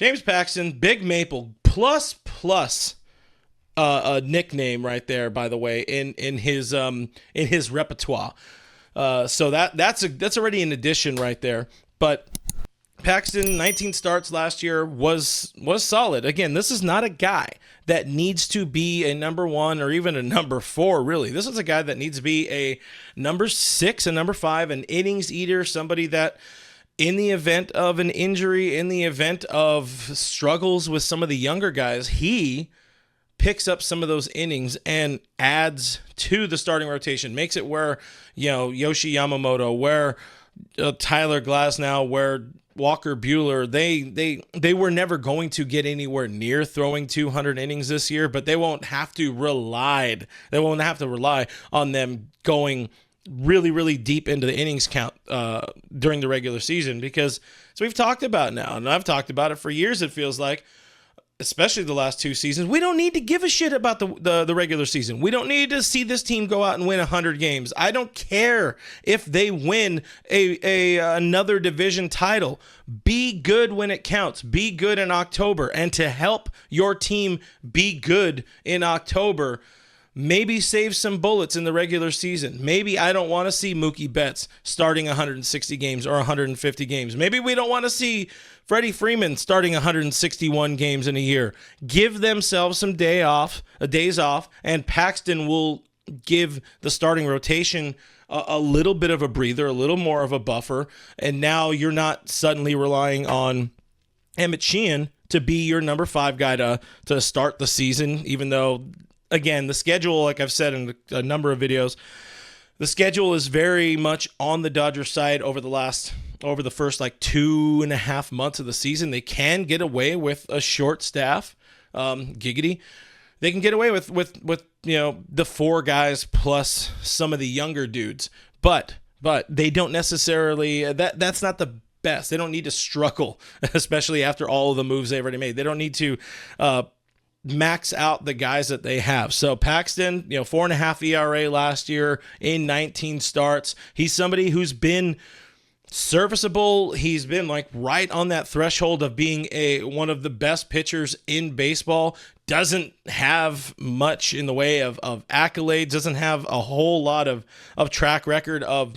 James Paxton, Big Maple, plus a nickname right there, by the way, in his repertoire. So that's already an addition right there. But Paxton, 19 starts last year, was solid. Again, this is not a guy that needs to be a number 1 or even a number 4, really. This is a guy that needs to be a number 6, a number 5, an innings eater, somebody that in the event of an injury, in the event of struggles with some of the younger guys, he picks up some of those innings and adds to the starting rotation, makes it where, Yoshi Yamamoto, where Tyler Glasnow, where Walker Buehler, they were never going to get anywhere near throwing 200 innings this year, but they won't have to rely on them going really, really deep into the innings count during the regular season, because as we've talked about now, and I've talked about it for years, it feels like, especially the last 2 seasons, we don't need to give a shit about the regular season. We don't need to see this team go out and win 100 games. I don't care if they win another division title. Be good when it counts. Be good in October. And to help your team be good in October, maybe save some bullets in the regular season. Maybe I don't want to see Mookie Betts starting 160 games or 150 games. Maybe we don't want to see Freddie Freeman starting 161 games in a year. Give themselves some days off, and Paxton will give the starting rotation a little bit of a breather, a little more of a buffer, and now you're not suddenly relying on Emmett Sheehan to be your number 5 guy to start the season, even though, again, the schedule, like I've said in a number of videos, the schedule is very much on the Dodgers side over the first 2.5 months of the season. They can get away with a short staff, giggity. They can get away with the 4 guys plus some of the younger dudes, but they don't necessarily. That's not the best. They don't need to struggle, especially after all of the moves they've already made. They don't need to max out the guys that they have. So Paxton, 4.5 ERA last year in 19 starts. He's somebody who's been serviceable. He's been right on that threshold of being one of the best pitchers in baseball. Doesn't have much in the way of accolades. Doesn't have a whole lot of track record of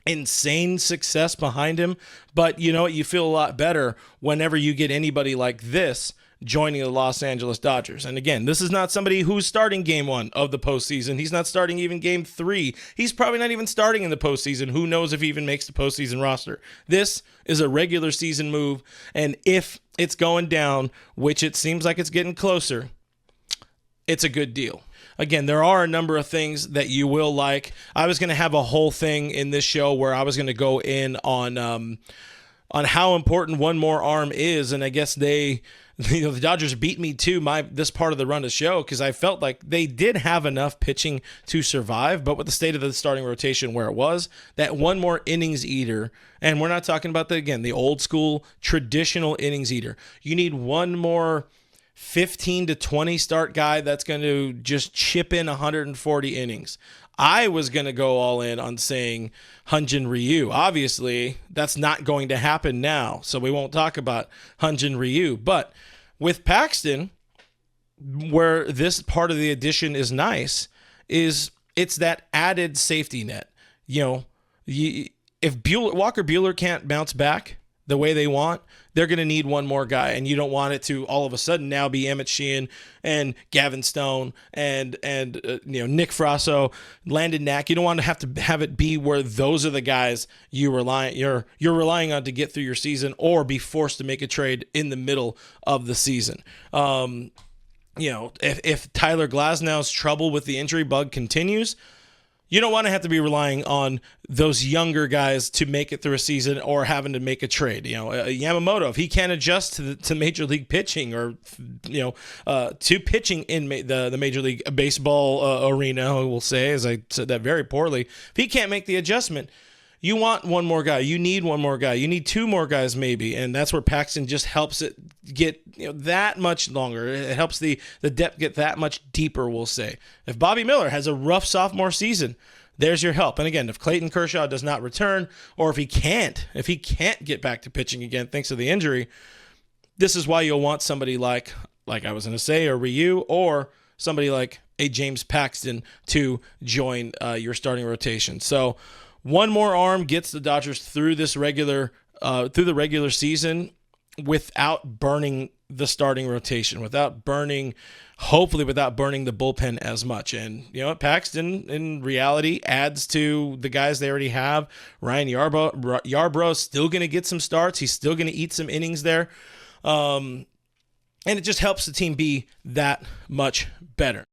insane success behind him. But you know what? You feel a lot better whenever you get anybody like this joining the Los Angeles Dodgers. And again, this is not somebody who's starting game 1 of the postseason. He's not starting even game 3. He's probably not even starting in the postseason. Who knows if he even makes the postseason roster. This is a regular season move. And if it's going down, which it seems like it's getting closer, it's a good deal. Again, there are a number of things that you will like. I was going to have a whole thing in this show where I was going to go in on how important one more arm is, and I guess the Dodgers beat me to this part of the run of the show because I felt like they did have enough pitching to survive, but with the state of the starting rotation where it was, that one more innings eater, and we're not talking about the old school traditional innings eater. You need one more 15 to 20 start guy that's going to just chip in 140 innings. I was going to go all in on saying Hyun-Jin Ryu. Obviously, that's not going to happen now, so we won't talk about Hyun-Jin Ryu. But with Paxton, where this part of the addition is nice, is it's that added safety net. If Walker Buehler can't bounce back the way they want, they're going to need one more guy, and you don't want it to all of a sudden now be Emmett Sheehan and Gavin Stone and Nick Frasso, Landon Knack. You don't want to have it be where those are the guys you're relying on to get through your season or be forced to make a trade in the middle of the season. If Tyler Glasnow's trouble with the injury bug continues, you don't want to have to be relying on those younger guys to make it through a season or having to make a trade. Yamamoto, if he can't adjust to Major League pitching or to pitching in the Major League Baseball arena, we'll say, as I said that very poorly, if he can't make the adjustment, you want one more guy. You need one more guy. You need 2 more guys maybe, and that's where Paxton just helps it get that much longer. It helps the depth get that much deeper, we'll say. If Bobby Miller has a rough sophomore season, there's your help. And again, if Clayton Kershaw does not return, or if he can't get back to pitching again thanks to the injury, this is why you'll want somebody like I was going to say, a Ryu, or somebody like a James Paxton to join your starting rotation. So one more arm gets the Dodgers through the regular season without burning the starting rotation, hopefully without burning the bullpen as much. And you know what, Paxton in reality adds to the guys they already have. Ryan Yarbrough still going to get some starts. He's still going to eat some innings there. And it just helps the team be that much better.